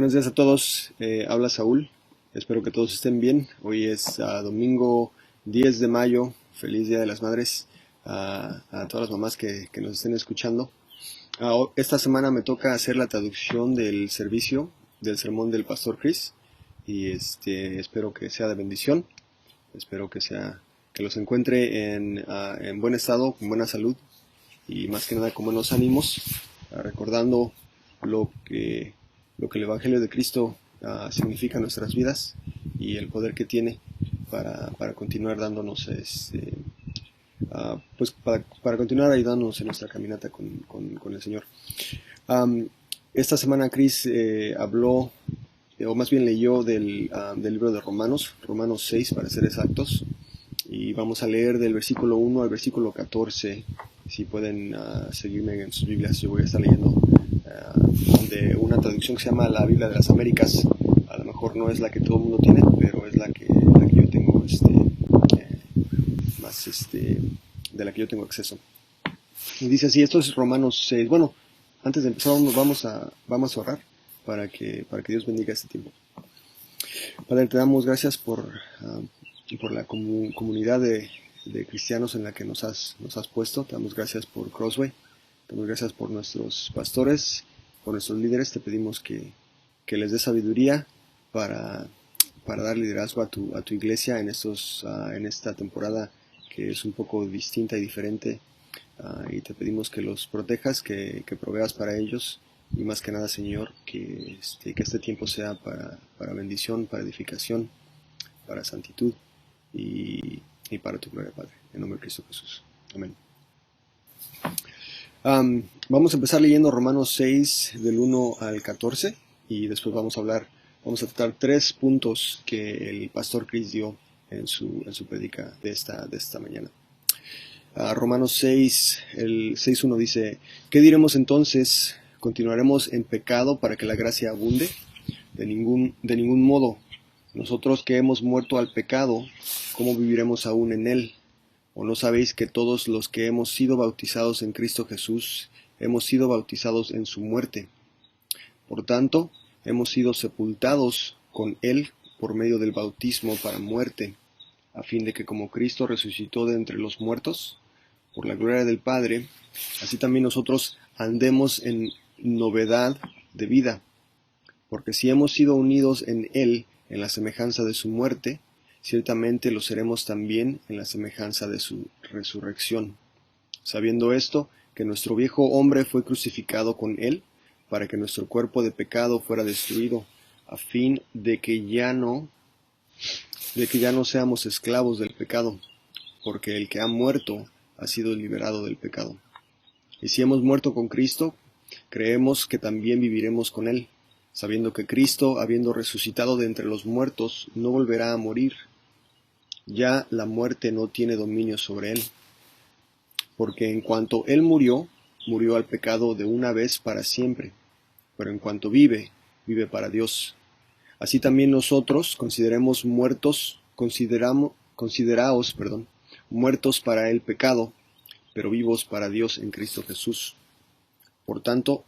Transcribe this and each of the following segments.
Buenos días a todos, habla Saúl, espero que todos estén bien. Hoy es domingo 10 de mayo, feliz Día de las Madres a todas las mamás que nos estén escuchando. Esta semana me toca hacer la traducción del servicio del sermón del Pastor Chris y espero que sea de bendición, espero que los encuentre en buen estado, con buena salud y más que nada con buenos ánimos, recordando lo que el Evangelio de Cristo significa en nuestras vidas y el poder que tiene para continuar dándonos para continuar ayudándonos en nuestra caminata con el Señor. Esta semana Chris habló, o más bien leyó del libro de Romanos 6 para ser exactos, y vamos a leer del versículo 1 al versículo 14. Si pueden seguirme en sus Biblias, yo voy a estar leyendo de una traducción que se llama la Biblia de las Américas. A lo mejor no es la que todo el mundo tiene, pero es la que yo tengo de la que yo tengo acceso. Y dice así, esto es Romanos 6. Bueno, antes de empezar vamos a orar para que Dios bendiga este tiempo. Padre, te damos gracias por la comunidad de cristianos en la que nos has puesto. Te damos gracias por Crossway, te damos gracias por nuestros pastores, por nuestros líderes. Te pedimos que les dé sabiduría para dar liderazgo a tu iglesia en esta temporada que es un poco distinta y diferente, y te pedimos que los protejas, que proveas para ellos, y más que nada, Señor, que este tiempo sea para bendición, para edificación, para santitud y para tu gloria, Padre, en nombre de Cristo Jesús. Amén. Vamos a empezar leyendo Romanos 6 del 1 al 14 y después vamos a tratar 3 puntos que el pastor Chris dio en su predica de esta mañana. Romanos 6, el 6.1 dice: ¿Qué diremos entonces? ¿Continuaremos en pecado para que la gracia abunde? De ningún modo. Nosotros que hemos muerto al pecado, ¿cómo viviremos aún en él? ¿O no sabéis que todos los que hemos sido bautizados en Cristo Jesús, hemos sido bautizados en su muerte? Por tanto, hemos sido sepultados con él por medio del bautismo para muerte, a fin de que como Cristo resucitó de entre los muertos, por la gloria del Padre, así también nosotros andemos en novedad de vida. Porque si hemos sido unidos en él en la semejanza de su muerte, ciertamente lo seremos también en la semejanza de su resurrección. Sabiendo esto, que nuestro viejo hombre fue crucificado con él, para que nuestro cuerpo de pecado fuera destruido, a fin de que ya no seamos esclavos del pecado, porque el que ha muerto ha sido liberado del pecado. Y si hemos muerto con Cristo, creemos que también viviremos con él, sabiendo que Cristo, habiendo resucitado de entre los muertos, no volverá a morir. Ya la muerte no tiene dominio sobre él, porque en cuanto él murió al pecado de una vez para siempre, pero en cuanto vive para Dios. Así también nosotros consideraos muertos para el pecado, pero vivos para Dios en Cristo Jesús. Por tanto,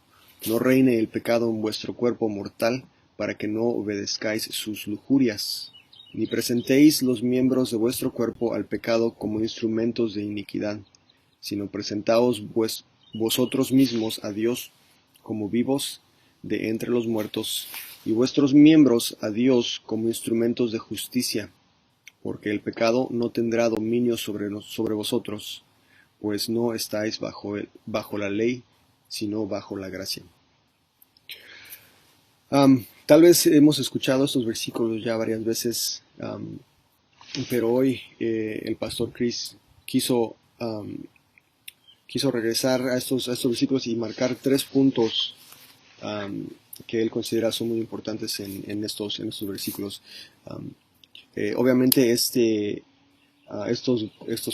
no reine el pecado en vuestro cuerpo mortal, para que no obedezcáis sus lujurias, ni presentéis los miembros de vuestro cuerpo al pecado como instrumentos de iniquidad, sino presentaos vosotros mismos a Dios como vivos de entre los muertos, y vuestros miembros a Dios como instrumentos de justicia, porque el pecado no tendrá dominio sobre vosotros, pues no estáis bajo la ley, sino bajo la gracia. Tal vez hemos escuchado estos versículos ya varias veces, pero hoy el pastor Chris quiso regresar a estos versículos y marcar 3 puntos que él considera son muy importantes en estos versículos. Obviamente estos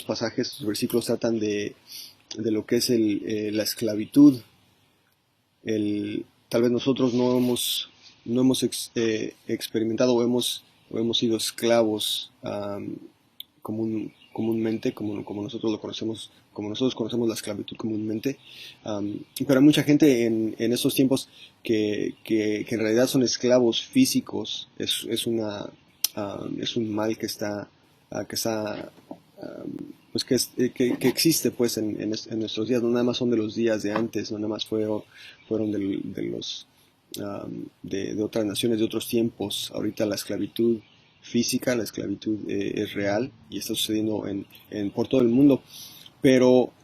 pasajes, estos versículos tratan de lo que es la esclavitud. Tal vez nosotros no hemos experimentado o hemos sido esclavos comúnmente, como nosotros lo conocemos, como nosotros conocemos la esclavitud comúnmente. Pero hay mucha gente en estos tiempos que en realidad son esclavos físicos. Es un mal que está pues que existe pues en nuestros días. No nada más son de los días de antes, no nada más fueron de otras naciones, de otros tiempos. Ahorita la esclavitud física, la esclavitud es real y está sucediendo por todo el mundo. Pero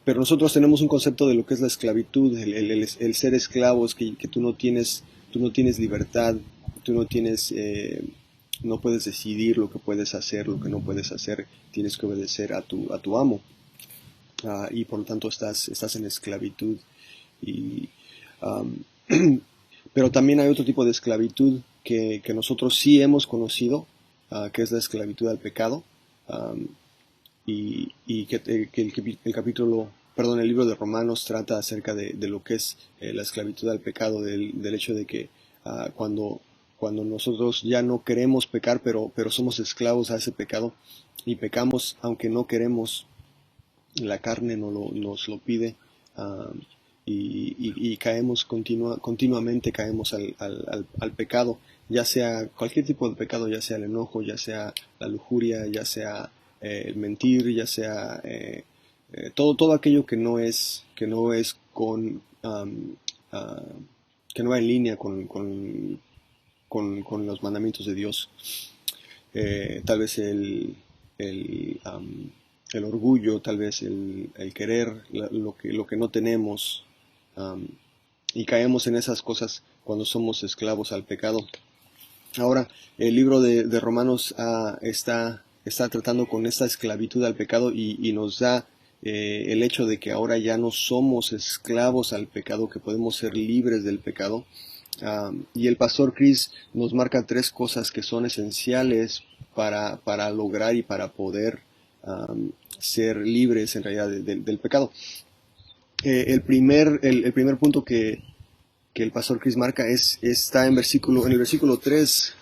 nosotros tenemos un concepto de lo que es la esclavitud, el ser esclavos, que tú no tienes libertad, tú no puedes decidir lo que puedes hacer, lo que no puedes hacer, tienes que obedecer a tu amo. Y por lo tanto estás en esclavitud. Y, um, pero también hay otro tipo de esclavitud que nosotros sí hemos conocido, que es la esclavitud al pecado. Y que el libro de Romanos trata acerca de lo que es la esclavitud al pecado, del hecho de que cuando nosotros ya no queremos pecar, pero somos esclavos a ese pecado y pecamos aunque no queremos, la carne nos lo pide, y caemos continuamente caemos al pecado, ya sea cualquier tipo de pecado, ya sea el enojo, ya sea la lujuria, ya sea el mentir, ya sea todo aquello que no va en línea con los mandamientos de Dios. Tal vez el orgullo, tal vez el querer lo que no tenemos, y caemos en esas cosas cuando somos esclavos al pecado. Ahora, el libro de Romanos está tratando con esta esclavitud al pecado y nos da el hecho de que ahora ya no somos esclavos al pecado, que podemos ser libres del pecado. Y el pastor Chris nos marca 3 cosas que son esenciales para lograr y para poder ser libres en realidad del pecado. El primer punto que el pastor Chris marca está en el versículo 3.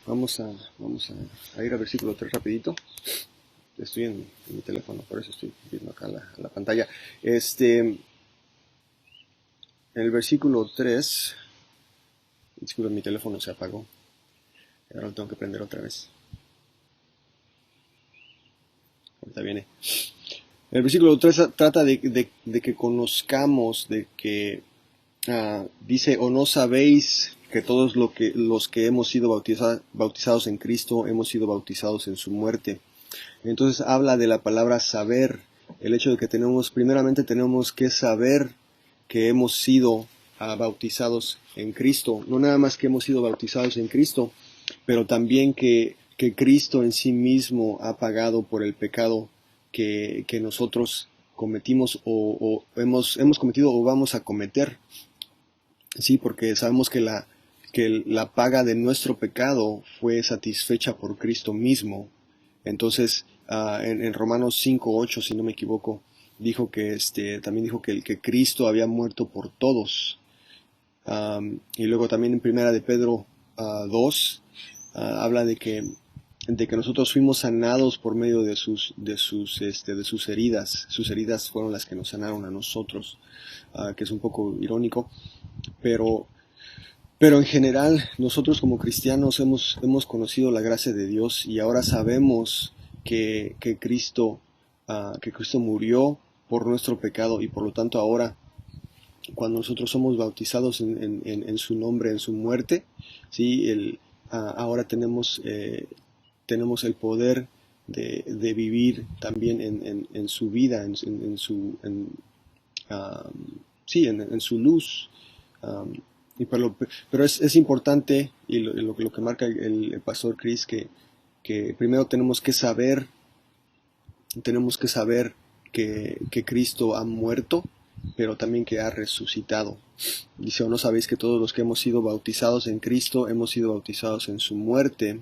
Vamos a ir al versículo 3 rapidito. Estoy en mi teléfono, por eso estoy viendo acá la pantalla. En el versículo 3, disculpen, mi teléfono se apagó. Ahora lo tengo que prender otra vez. Ahorita viene. El versículo 3 trata de que conozcamos, de que dice: ¿o no sabéis que todos los que hemos sido bautizados en Cristo hemos sido bautizados en su muerte? Entonces habla de la palabra saber, el hecho de que primeramente tenemos que saber que hemos sido bautizados en Cristo. No nada más que hemos sido bautizados en Cristo, pero también que Cristo en sí mismo ha pagado por el pecado que nosotros cometimos o hemos cometido o vamos a cometer. Sí, porque sabemos que la paga de nuestro pecado fue satisfecha por Cristo mismo. Entonces, en Romanos 5:8, si no me equivoco, también dijo que Cristo había muerto por todos. Y luego también en Primera de Pedro 2 habla de que nosotros fuimos sanados por medio de sus heridas. Sus heridas fueron las que nos sanaron a nosotros, que es un poco irónico, pero en general nosotros como cristianos hemos conocido la gracia de Dios y ahora sabemos que Cristo murió por nuestro pecado, y por lo tanto ahora, cuando nosotros somos bautizados en su nombre, en su muerte, ¿sí? Ahora tenemos el poder de vivir también en su vida, en su luz. Pero es importante, y lo que marca el pastor Chris, que primero tenemos que saber que Cristo ha muerto, pero también que ha resucitado. Dice: ¿o no sabéis que todos los que hemos sido bautizados en Cristo hemos sido bautizados en su muerte?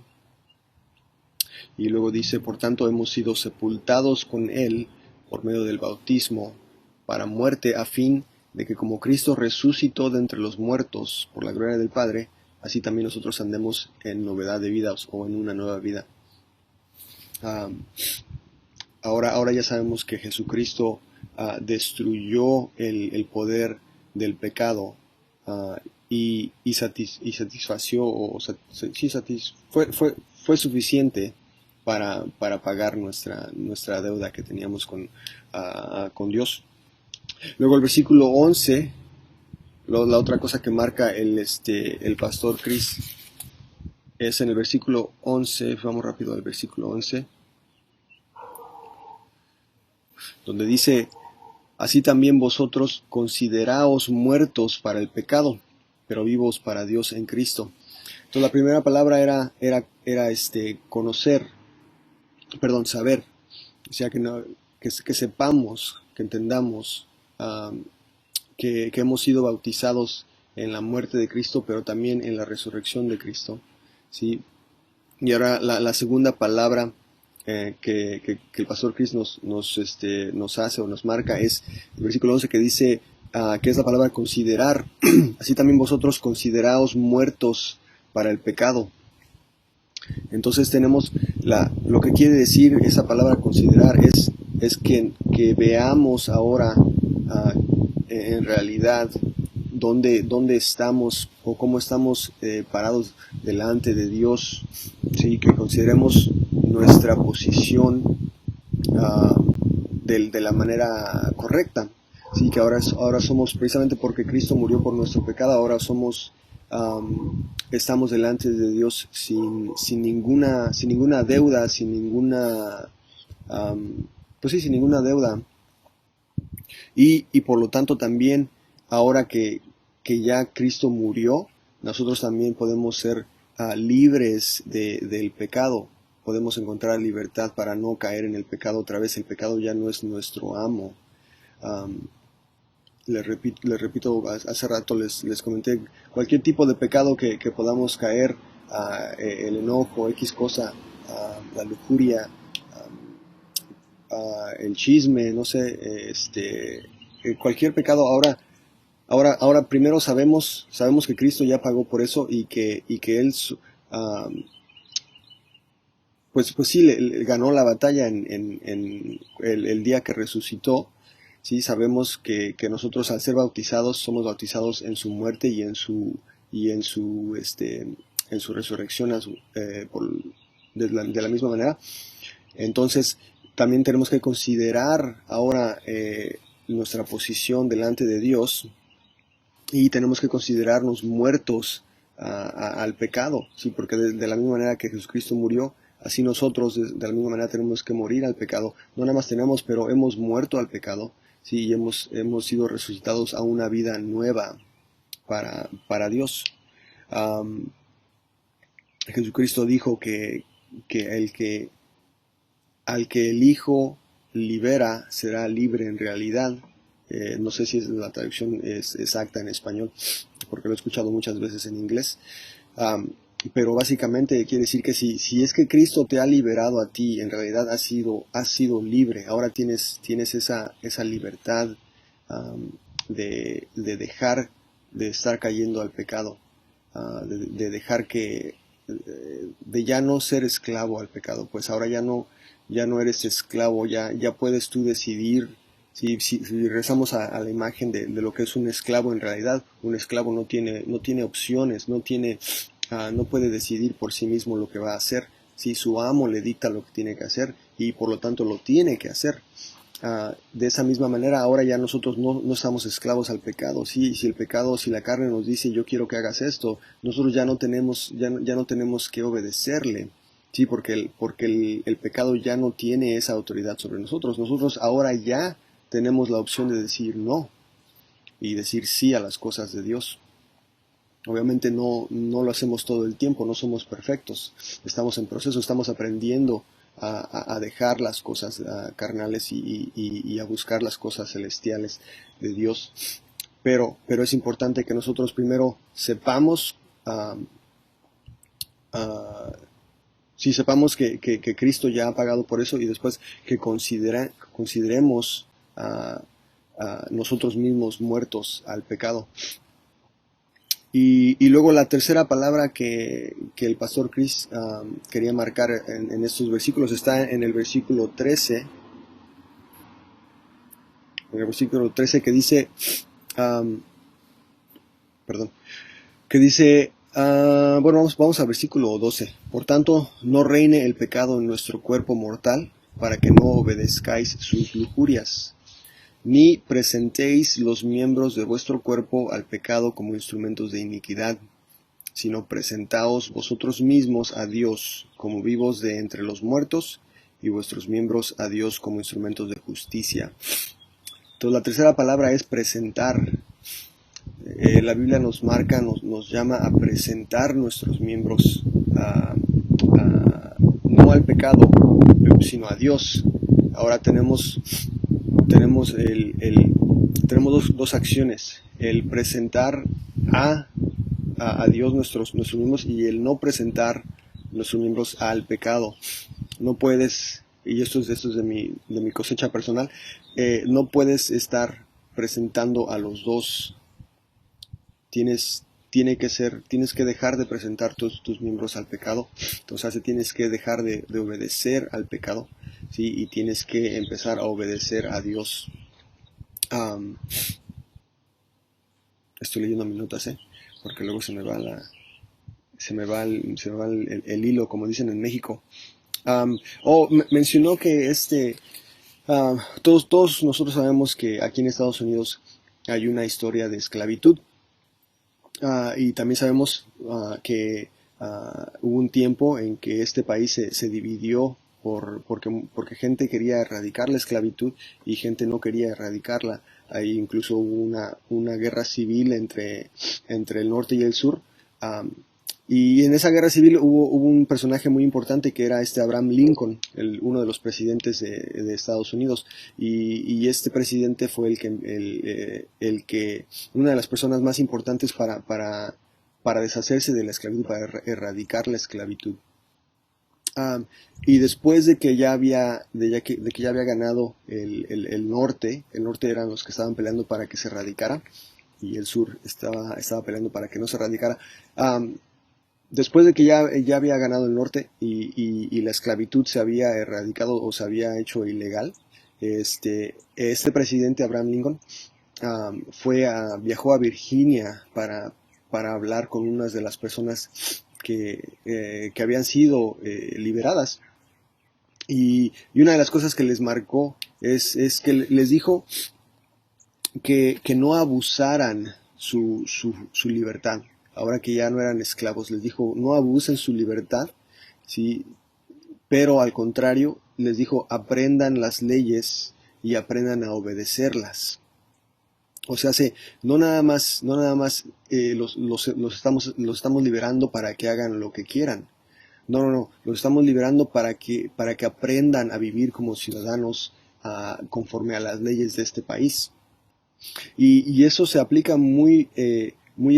Y luego dice: por tanto hemos sido sepultados con Él por medio del bautismo para muerte, a fin de que como Cristo resucitó de entre los muertos por la gloria del Padre, así también nosotros andemos en novedad de vida, o en una nueva vida. Ahora ya sabemos que Jesucristo destruyó el poder del pecado, y satisfació, fue suficiente para pagar nuestra deuda que teníamos con Dios. Luego el versículo 11, la otra cosa que marca el pastor Chris es en el versículo 11, vamos rápido al versículo 11, donde dice: así también vosotros consideraos muertos para el pecado, pero vivos para Dios en Cristo. Entonces la primera palabra era conocer, saber. O sea, que sepamos, que entendamos que hemos sido bautizados en la muerte de Cristo, pero también en la resurrección de Cristo, ¿sí? Y ahora la segunda palabra que el pastor Chris nos hace o nos marca es el versículo 11, que dice que es la palabra considerar. Así también vosotros consideraos muertos para el pecado. Entonces tenemos lo que quiere decir esa palabra considerar es que veamos ahora en realidad dónde estamos o cómo estamos parados delante de Dios, ¿sí? Que consideremos nuestra posición de la manera correcta, ¿sí? Que ahora somos, precisamente porque Cristo murió por nuestro pecado, ahora estamos delante de Dios sin ninguna deuda, sin ninguna deuda, y por lo tanto también ahora que ya Cristo murió, nosotros también podemos ser libres del pecado, podemos encontrar libertad para no caer en el pecado otra vez. El pecado ya no es nuestro amo. Les repito, hace rato les comenté, cualquier tipo de pecado que podamos caer, el enojo, X cosa, la lujuria, el chisme, no sé, cualquier pecado. Ahora primero sabemos que Cristo ya pagó por eso, y que Él pues sí, le ganó la batalla en el día que resucitó. Sí, sabemos que nosotros, al ser bautizados, somos bautizados en su muerte y en su resurrección de la misma manera. Entonces también tenemos que considerar ahora nuestra posición delante de Dios, y tenemos que considerarnos muertos al pecado, ¿sí? Porque de la misma manera que Jesucristo murió, así nosotros de la misma manera tenemos que morir al pecado. No nada más tenemos, pero hemos muerto al pecado, ¿sí? Y hemos sido resucitados a una vida nueva para Dios. Jesucristo dijo que al que el Hijo libera será libre en realidad. No sé si la traducción es exacta en español, porque lo he escuchado muchas veces en inglés. Pero básicamente quiere decir que si es que Cristo te ha liberado a ti, en realidad has sido libre. Ahora tienes esa libertad de dejar de estar cayendo al pecado, de dejar de ya no ser esclavo al pecado. Pues ahora ya no eres esclavo, ya puedes tú decidir. Si regresamos a la imagen de lo que es un esclavo, en realidad un esclavo no tiene opciones, no puede decidir por sí mismo lo que va a hacer. Si su amo le dicta lo que tiene que hacer, y por lo tanto lo tiene que hacer. De esa misma manera, ahora ya nosotros no estamos esclavos al pecado. Si la carne nos dice: yo quiero que hagas esto, nosotros ya no tenemos que obedecerle, sí, porque el pecado ya no tiene esa autoridad sobre nosotros. Nosotros ahora ya tenemos la opción de decir no y decir sí a las cosas de Dios. Obviamente no lo hacemos todo el tiempo, no somos perfectos, estamos en proceso, estamos aprendiendo a dejar las cosas carnales y a buscar las cosas celestiales de Dios. Pero es importante que nosotros primero sepamos, sepamos que Cristo ya ha pagado por eso, y después que consideremos nosotros mismos muertos al pecado. Y luego la tercera palabra que el pastor Chris quería marcar en estos versículos está en el versículo 13. En el versículo 13 que dice, perdón, que dice, bueno, vamos al versículo 12. Por tanto, no reine el pecado en nuestro cuerpo mortal, para que no obedezcáis sus lujurias, ni presentéis los miembros de vuestro cuerpo al pecado como instrumentos de iniquidad, sino presentaos vosotros mismos a Dios como vivos de entre los muertos, y vuestros miembros a Dios como instrumentos de justicia. Entonces la tercera palabra es presentar. La Biblia nos marca, nos llama a presentar nuestros miembros no al pecado, sino a Dios. Ahora tenemos dos acciones: el presentar a Dios nuestros miembros, y el no presentar nuestros miembros al pecado. No puedes, y esto es de mi cosecha personal, no puedes estar presentando a los dos. Tienes que dejar de presentar tus miembros al pecado. Entonces tienes que dejar de obedecer al pecado, ¿sí? Y tienes que empezar a obedecer a Dios. Estoy leyendo mis notas, porque luego se me va el hilo, como dicen en México. Mencionó que todos nosotros sabemos que aquí en Estados Unidos hay una historia de esclavitud. Y también sabemos que hubo un tiempo en que este país se dividió porque gente quería erradicar la esclavitud y gente no quería erradicarla. Ahí incluso hubo una guerra civil entre el norte y el sur. Y en esa guerra civil hubo un personaje muy importante que era Abraham Lincoln, uno de los presidentes de Estados Unidos. Y este presidente fue el que una de las personas más importantes para deshacerse de la esclavitud, para erradicar la esclavitud. Y después de que ya había ganado el norte eran los que estaban peleando para que se erradicara, y el sur estaba peleando para que no se erradicara. Después de que ya había ganado el norte y la esclavitud se había erradicado o se había hecho ilegal, este presidente Abraham Lincoln viajó a Virginia para hablar con unas de las personas que habían sido liberadas. Y una de las cosas que les marcó es que les dijo que no abusaran su libertad. Ahora que ya no eran esclavos, les dijo, no abusen su libertad, ¿sí? Pero al contrario, les dijo, aprendan las leyes y aprendan a obedecerlas. O sea, no nada más los estamos liberando para que hagan lo que quieran. No, los estamos liberando para que aprendan a vivir como ciudadanos conforme a las leyes de este país. Y eso se aplica muy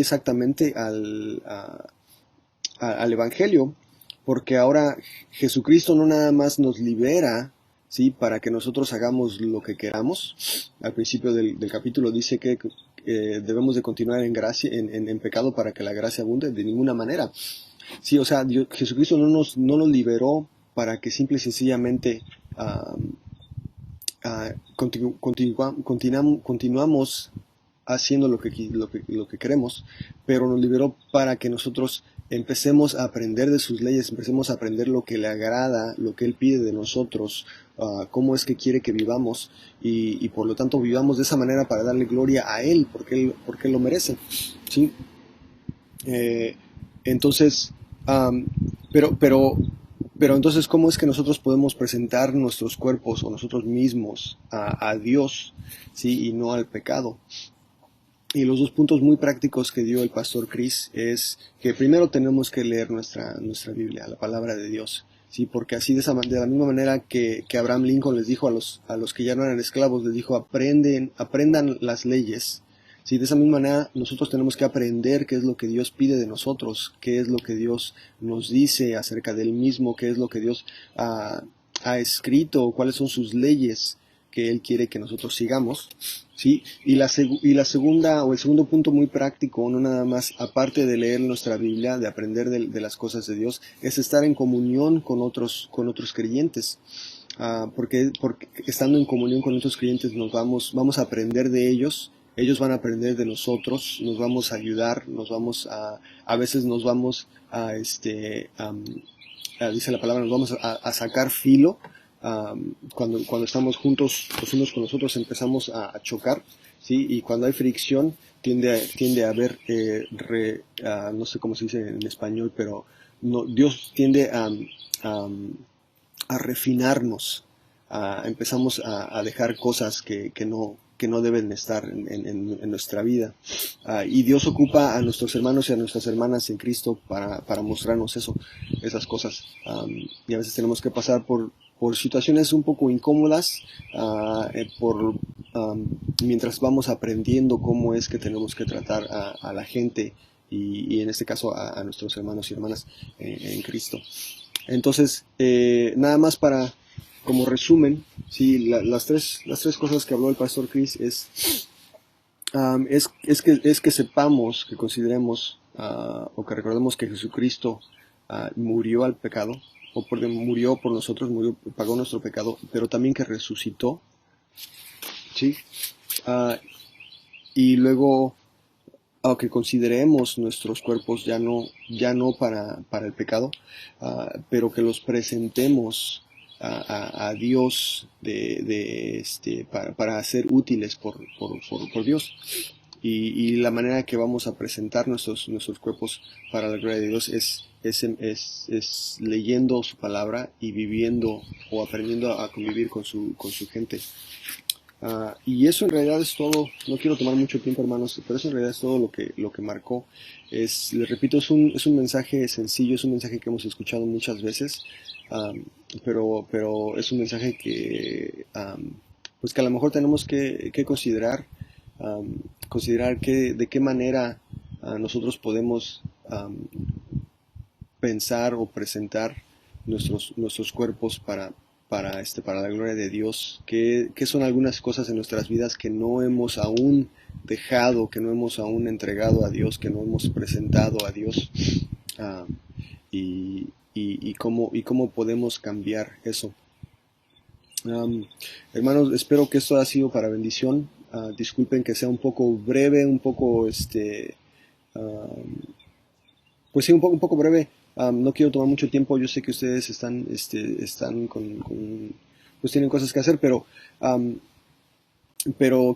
exactamente al Evangelio, porque ahora Jesucristo no nada más nos libera, ¿sí?, para que nosotros hagamos lo que queramos. Al principio del capítulo dice que debemos de continuar en gracia, en pecado, para que la gracia abunde. De ninguna manera. Sí, o sea, Jesucristo no nos liberó para que simple y sencillamente continuamos haciendo lo que queremos, pero nos liberó para que nosotros empecemos a aprender de sus leyes, empecemos a aprender lo que le agrada, lo que Él pide de nosotros, cómo es que quiere que vivamos, y por lo tanto vivamos de esa manera para darle gloria a Él, porque Él lo merece, ¿sí? Entonces, pero entonces, ¿cómo es que nosotros podemos presentar nuestros cuerpos o nosotros mismos a Dios, ¿sí?, y no al pecado? Y los dos puntos muy prácticos que dio el pastor Chris es que primero tenemos que leer nuestra Biblia, la palabra de Dios, ¿sí? Porque así de la misma manera que Abraham Lincoln les dijo a los que ya no eran esclavos, les dijo, aprendan las leyes. Sí, de esa misma manera nosotros tenemos que aprender qué es lo que Dios pide de nosotros, qué es lo que Dios nos dice acerca del mismo, qué es lo que Dios ha escrito, cuáles son sus leyes, que Él quiere que nosotros sigamos, ¿sí? Y la segunda, o el segundo punto muy práctico, no nada más, aparte de leer nuestra Biblia, de aprender de las cosas de Dios, es estar en comunión con otros creyentes. Porque estando en comunión con otros creyentes vamos a aprender de ellos van a aprender de nosotros, nos vamos a ayudar, a veces nos vamos dice la palabra, nos vamos a sacar filo. Cuando estamos juntos los unos con los otros empezamos a chocar, ¿sí? Y cuando hay fricción tiende a haber, no sé cómo se dice en español, pero no, Dios tiende a refinarnos, empezamos a dejar cosas que no deben estar en nuestra vida. Y Dios ocupa a nuestros hermanos y a nuestras hermanas en Cristo para mostrarnos esas cosas. Y a veces tenemos que pasar por situaciones un poco incómodas, mientras vamos aprendiendo cómo es que tenemos que tratar a la gente y en este caso a nuestros hermanos y hermanas en Cristo. Entonces, nada más como resumen, sí, las tres cosas que habló el pastor Chris es que sepamos, que consideremos o que recordemos que Jesucristo murió al pecado, murió por nosotros, pagó nuestro pecado, pero también que resucitó, ¿sí? Y luego que consideremos nuestros cuerpos ya no para el pecado, pero que los presentemos a Dios para ser útiles por Dios. Y la manera que vamos a presentar nuestros cuerpos para la gloria de Dios es leyendo su palabra y viviendo o aprendiendo a convivir con su gente. Y eso en realidad es todo. No quiero tomar mucho tiempo, hermanos, pero eso en realidad es todo lo que marcó. Les repito, es un mensaje sencillo, es un mensaje que hemos escuchado muchas veces, pero es un mensaje pues que a lo mejor tenemos que considerar, de qué manera nosotros podemos pensar o presentar nuestros cuerpos para la gloria de Dios, que son algunas cosas en nuestras vidas que no hemos aún dejado, que no hemos aún entregado a Dios, que no hemos presentado a Dios, y cómo podemos cambiar eso. Hermanos, espero que esto haya sido para bendición. Disculpen que sea un poco breve, un poco pues sí, un poco breve. No quiero tomar mucho tiempo. Yo sé que ustedes están pues tienen cosas que hacer, pero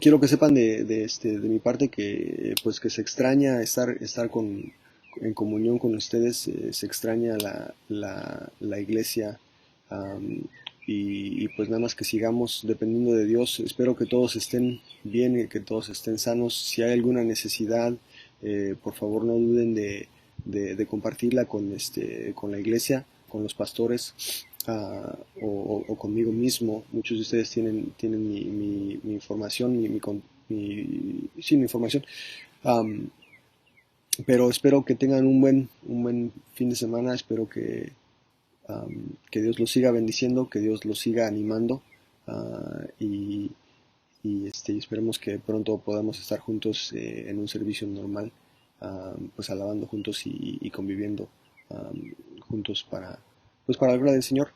quiero que sepan de mi parte que pues que se extraña estar en comunión con ustedes, se extraña la iglesia, y pues nada más que sigamos dependiendo de Dios. Espero que todos estén bien y que todos estén sanos. Si hay alguna necesidad, por favor no duden de compartirla con la iglesia, con los pastores, o conmigo mismo. Muchos de ustedes tienen mi información, sí, mi información. Pero espero que tengan un buen fin de semana. Espero que Dios los siga bendiciendo, que Dios los siga animando, y esperemos que pronto podamos estar juntos en un servicio normal, pues alabando juntos y conviviendo juntos para la gloria del Señor.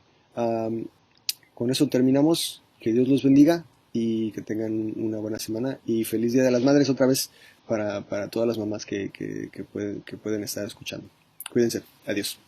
Con eso terminamos. Que Dios los bendiga y que tengan una buena semana y feliz Día de las Madres otra vez para todas las mamás que pueden estar escuchando. Cuídense. Adiós.